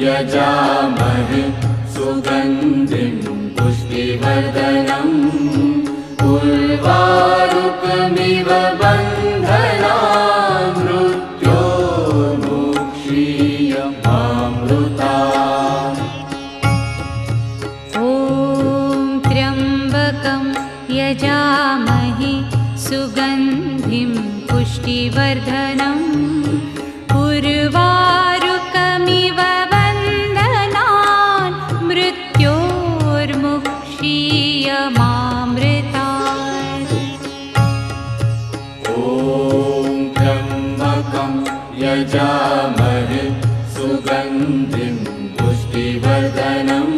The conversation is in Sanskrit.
यजामहे सुगन्धिं पुष्टिवर्धनम् उर्वारुकमिव बन्धनान् मृत्योर्मुक्षीयमामृतात्। ॐ त्र्यम्बकं यजामहे सुगन्धिं पुष्टिवर्धनम् उर्वारुकमिव बन्धनान् मृत्योर्मुक्षीयमामृतात्। ॐ त्र्यम्बकं यजामहे सुगन्धिं पुष्टिवर्धनम्